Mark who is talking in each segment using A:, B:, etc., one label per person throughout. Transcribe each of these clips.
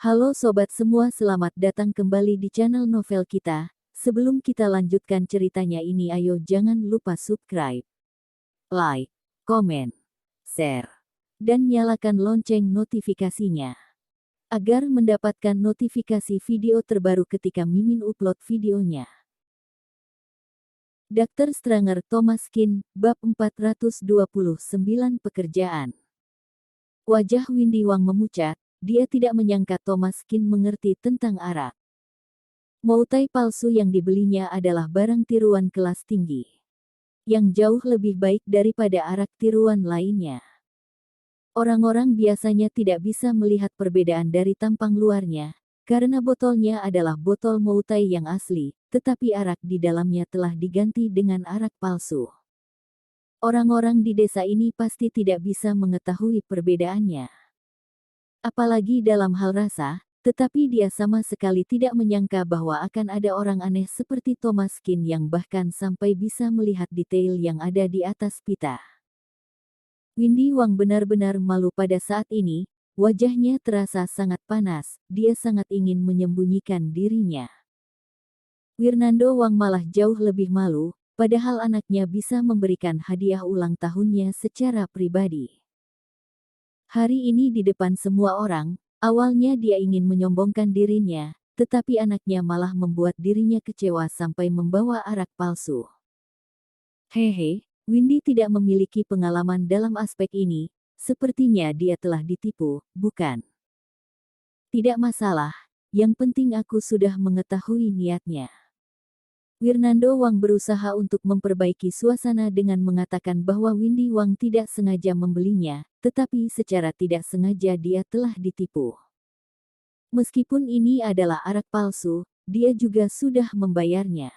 A: Halo sobat semua, selamat datang kembali di channel novel kita. Sebelum kita lanjutkan ceritanya ini, ayo jangan lupa subscribe, like, komen, share, dan nyalakan lonceng notifikasinya agar mendapatkan notifikasi video terbaru ketika Mimin upload videonya. Dr. Stranger Thomas Kin, bab 429 pekerjaan. Wajah Windy Wang memucat. Dia tidak menyangka Thomas Kin mengerti tentang arak. Moutai palsu yang dibelinya adalah barang tiruan kelas tinggi, yang jauh lebih baik daripada arak tiruan lainnya. Orang-orang biasanya tidak bisa melihat perbedaan dari tampang luarnya, karena botolnya adalah botol Moutai yang asli, tetapi arak di dalamnya telah diganti dengan arak palsu. Orang-orang di desa ini pasti tidak bisa mengetahui perbedaannya. Apalagi dalam hal rasa, tetapi dia sama sekali tidak menyangka bahwa akan ada orang aneh seperti Thomas Kin yang bahkan sampai bisa melihat detail yang ada di atas pita. Windy Wang benar-benar malu pada saat ini, wajahnya terasa sangat panas, dia sangat ingin menyembunyikan dirinya. Wirnando Wang malah jauh lebih malu, padahal anaknya bisa memberikan hadiah ulang tahunnya secara pribadi. Hari ini di depan semua orang, awalnya dia ingin menyombongkan dirinya, tetapi anaknya malah membuat dirinya kecewa sampai membawa arak palsu. Hehe, Windy tidak memiliki pengalaman dalam aspek ini, sepertinya dia telah ditipu, bukan? Tidak masalah, yang penting aku sudah mengetahui niatnya. Wirnando Wang berusaha untuk memperbaiki suasana dengan mengatakan bahwa Windy Wang tidak sengaja membelinya, tetapi secara tidak sengaja dia telah ditipu. Meskipun ini adalah arak palsu, dia juga sudah membayarnya.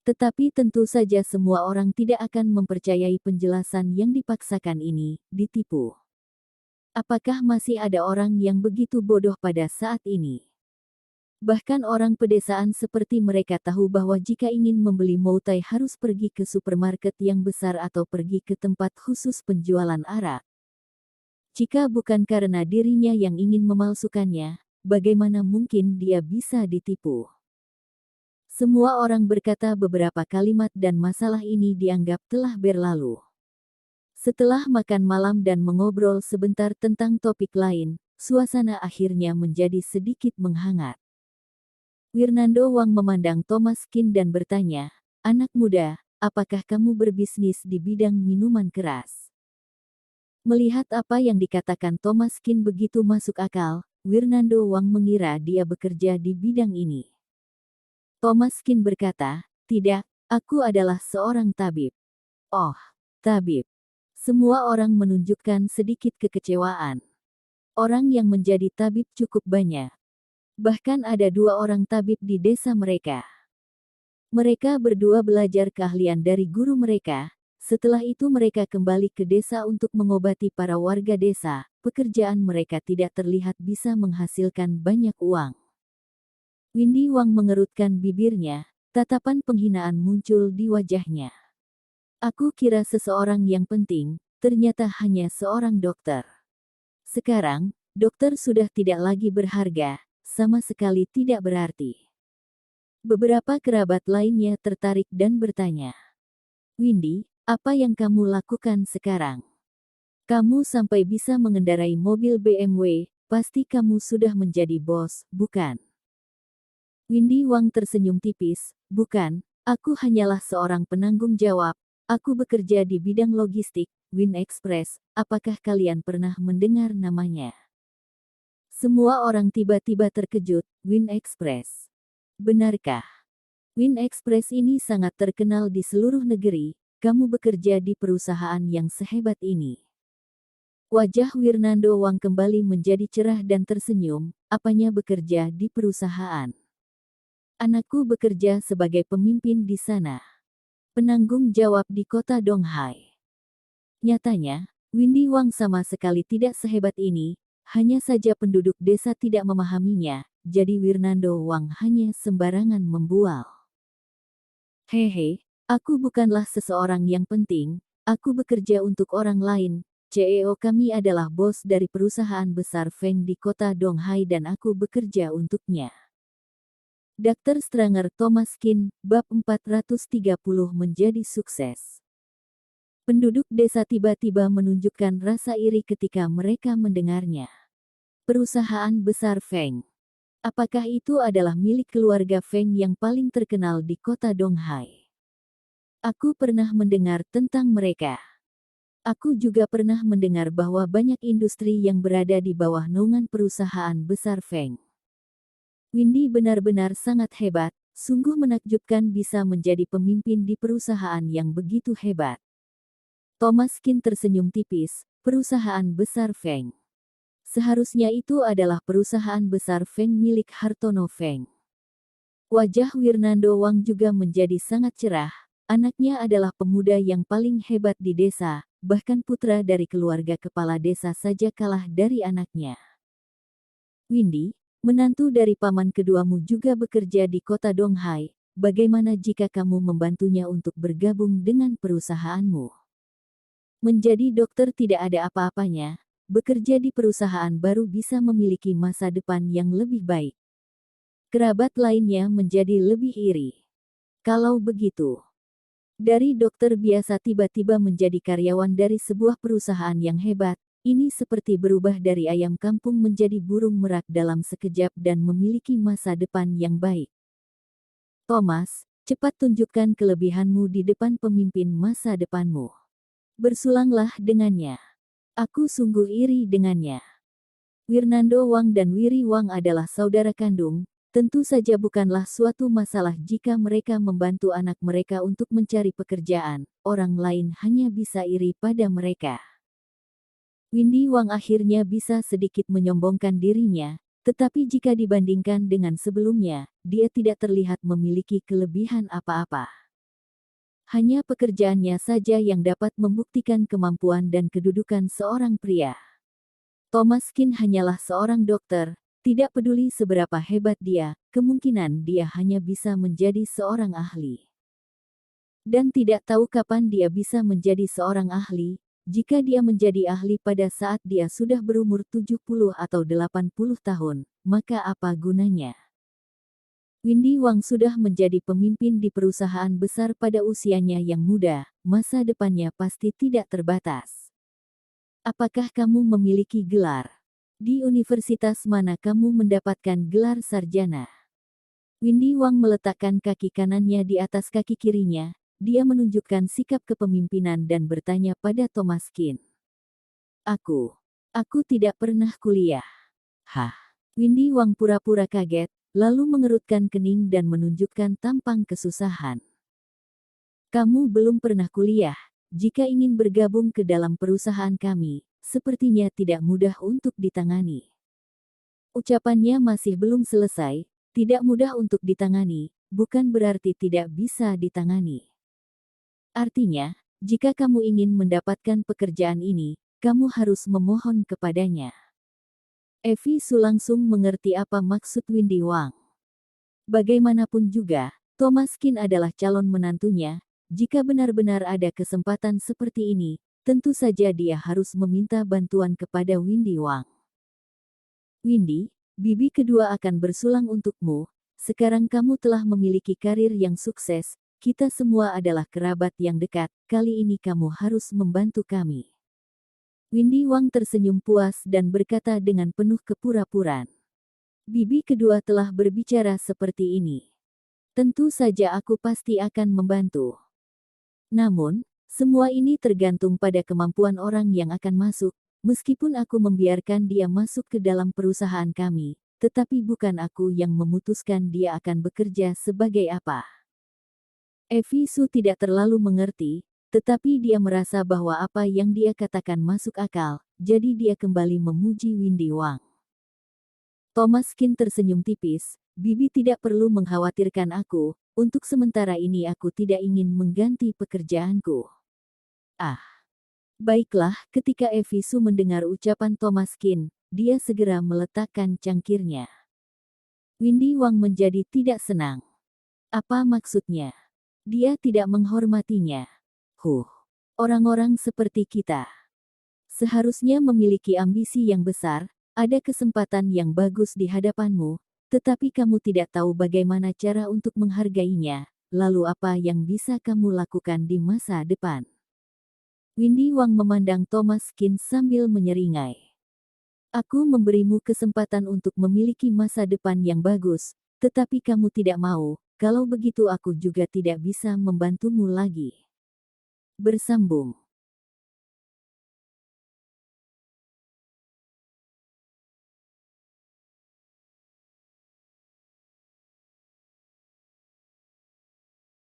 A: Tetapi tentu saja semua orang tidak akan mempercayai penjelasan yang dipaksakan ini, ditipu. Apakah masih ada orang yang begitu bodoh pada saat ini? Bahkan orang pedesaan seperti mereka tahu bahwa jika ingin membeli Moutai harus pergi ke supermarket yang besar atau pergi ke tempat khusus penjualan arak. Jika bukan karena dirinya yang ingin memalsukannya, bagaimana mungkin dia bisa ditipu? Semua orang berkata beberapa kalimat dan masalah ini dianggap telah berlalu. Setelah makan malam dan mengobrol sebentar tentang topik lain, suasana akhirnya menjadi sedikit menghangat. Wirnando Wang memandang Thomas Kin dan bertanya, "Anak muda, apakah kamu berbisnis di bidang minuman keras?" Melihat apa yang dikatakan Thomas Kin begitu masuk akal, Wirnando Wang mengira dia bekerja di bidang ini. Thomas Kin berkata, "Tidak, aku adalah seorang tabib." "Oh, tabib." Semua orang menunjukkan sedikit kekecewaan. Orang yang menjadi tabib cukup banyak. Bahkan ada 2 orang tabib di desa mereka. Mereka berdua belajar keahlian dari guru mereka. Setelah itu mereka kembali ke desa untuk mengobati para warga desa. Pekerjaan mereka tidak terlihat bisa menghasilkan banyak uang. Windy Wang mengerutkan bibirnya, tatapan penghinaan muncul di wajahnya. "Aku kira seseorang yang penting, ternyata hanya seorang dokter. Sekarang, dokter sudah tidak lagi berharga. Sama sekali tidak berarti." Beberapa kerabat lainnya tertarik dan bertanya, "Windy, apa yang kamu lakukan sekarang? Kamu sampai bisa mengendarai mobil BMW, pasti kamu sudah menjadi bos, bukan?" Windy Wang tersenyum tipis, "Bukan, aku hanyalah seorang penanggung jawab. Aku bekerja di bidang logistik, Win Express. Apakah kalian pernah mendengar namanya?" Semua orang tiba-tiba terkejut. Win Express. Benarkah? Win Express ini sangat terkenal di seluruh negeri. Kamu bekerja di perusahaan yang sehebat ini. Wajah Wirnando Wang kembali menjadi cerah dan tersenyum. Apanya bekerja di perusahaan? Anakku bekerja sebagai pemimpin di sana. Penanggung jawab di kota Donghai. Nyatanya, Windy Wang sama sekali tidak sehebat ini. Hanya saja penduduk desa tidak memahaminya, jadi Wirnando Wang hanya sembarangan membual. "Hehe, aku bukanlah seseorang yang penting, aku bekerja untuk orang lain, CEO kami adalah bos dari perusahaan besar Feng di kota Donghai dan aku bekerja untuknya. Dr. Stranger Thomas Kin, bab 430 menjadi sukses. Penduduk desa tiba-tiba menunjukkan rasa iri ketika mereka mendengarnya. Perusahaan besar Feng. Apakah itu adalah milik keluarga Feng yang paling terkenal di kota Donghai? Aku pernah mendengar tentang mereka. Aku juga pernah mendengar bahwa banyak industri yang berada di bawah naungan perusahaan besar Feng. Windy benar-benar sangat hebat, sungguh menakjubkan bisa menjadi pemimpin di perusahaan yang begitu hebat. Thomas Kin tersenyum tipis, perusahaan besar Feng. Seharusnya itu adalah perusahaan besar Feng milik Hartono Feng. Wajah Wirnando Wang juga menjadi sangat cerah. Anaknya adalah pemuda yang paling hebat di desa, bahkan putra dari keluarga kepala desa saja kalah dari anaknya. Windy, menantu dari paman keduamu juga bekerja di kota Donghai. Bagaimana jika kamu membantunya untuk bergabung dengan perusahaanmu? Menjadi dokter tidak ada apa-apanya. Bekerja di perusahaan baru bisa memiliki masa depan yang lebih baik. Kerabat lainnya menjadi lebih iri. Kalau begitu, dari dokter biasa tiba-tiba menjadi karyawan dari sebuah perusahaan yang hebat, ini seperti berubah dari ayam kampung menjadi burung merak dalam sekejap dan memiliki masa depan yang baik. Thomas, cepat tunjukkan kelebihanmu di depan pemimpin masa depanmu. Bersulanglah dengannya. Aku sungguh iri dengannya. Wirnando Wang dan Wiri Wang adalah saudara kandung, tentu saja bukanlah suatu masalah jika mereka membantu anak mereka untuk mencari pekerjaan, orang lain hanya bisa iri pada mereka. Windy Wang akhirnya bisa sedikit menyombongkan dirinya, tetapi jika dibandingkan dengan sebelumnya, dia tidak terlihat memiliki kelebihan apa-apa. Hanya pekerjaannya saja yang dapat membuktikan kemampuan dan kedudukan seorang pria. Thomas Kin hanyalah seorang dokter, tidak peduli seberapa hebat dia, kemungkinan dia hanya bisa menjadi seorang ahli. Dan tidak tahu kapan dia bisa menjadi seorang ahli, jika dia menjadi ahli pada saat dia sudah berumur 70 atau 80 tahun, maka apa gunanya? Windy Wang sudah menjadi pemimpin di perusahaan besar pada usianya yang muda, masa depannya pasti tidak terbatas. Apakah kamu memiliki gelar? Di universitas mana kamu mendapatkan gelar sarjana? Windy Wang meletakkan kaki kanannya di atas kaki kirinya, dia menunjukkan sikap kepemimpinan dan bertanya pada Thomas Kin. Aku tidak pernah kuliah. Hah? Windy Wang pura-pura kaget, lalu mengerutkan kening dan menunjukkan tampang kesusahan. Kamu belum pernah kuliah. Jika ingin bergabung ke dalam perusahaan kami, sepertinya tidak mudah untuk ditangani. Ucapannya masih belum selesai, tidak mudah untuk ditangani, bukan berarti tidak bisa ditangani. Artinya, jika kamu ingin mendapatkan pekerjaan ini, kamu harus memohon kepadanya. Evie Su langsung mengerti apa maksud Windy Wang. Bagaimanapun juga, Thomas Kin adalah calon menantunya. Jika benar-benar ada kesempatan seperti ini, tentu saja dia harus meminta bantuan kepada Windy Wang. Windy, bibi kedua akan bersulang untukmu. Sekarang kamu telah memiliki karir yang sukses. Kita semua adalah kerabat yang dekat. Kali ini kamu harus membantu kami. Windy Wang tersenyum puas dan berkata dengan penuh kepura-puraan. Bibi kedua telah berbicara seperti ini. Tentu saja aku pasti akan membantu. Namun, semua ini tergantung pada kemampuan orang yang akan masuk. Meskipun aku membiarkan dia masuk ke dalam perusahaan kami, tetapi bukan aku yang memutuskan dia akan bekerja sebagai apa. Evie Su tidak terlalu mengerti, tetapi dia merasa bahwa apa yang dia katakan masuk akal, jadi dia kembali memuji Windy Wang. Thomas Kin tersenyum tipis, bibi tidak perlu mengkhawatirkan aku, untuk sementara ini aku tidak ingin mengganti pekerjaanku. Ah. Baiklah, ketika Evie Su mendengar ucapan Thomas Kin, dia segera meletakkan cangkirnya. Windy Wang menjadi tidak senang. Apa maksudnya? Dia tidak menghormatinya. Orang-orang seperti kita. Seharusnya memiliki ambisi yang besar, ada kesempatan yang bagus di hadapanmu, tetapi kamu tidak tahu bagaimana cara untuk menghargainya. Lalu apa yang bisa kamu lakukan di masa depan? Windy Wang memandang Thomas Kin sambil menyeringai. Aku memberimu kesempatan untuk memiliki masa depan yang bagus, tetapi kamu tidak mau. Kalau begitu aku juga tidak bisa membantumu lagi. Bersambung.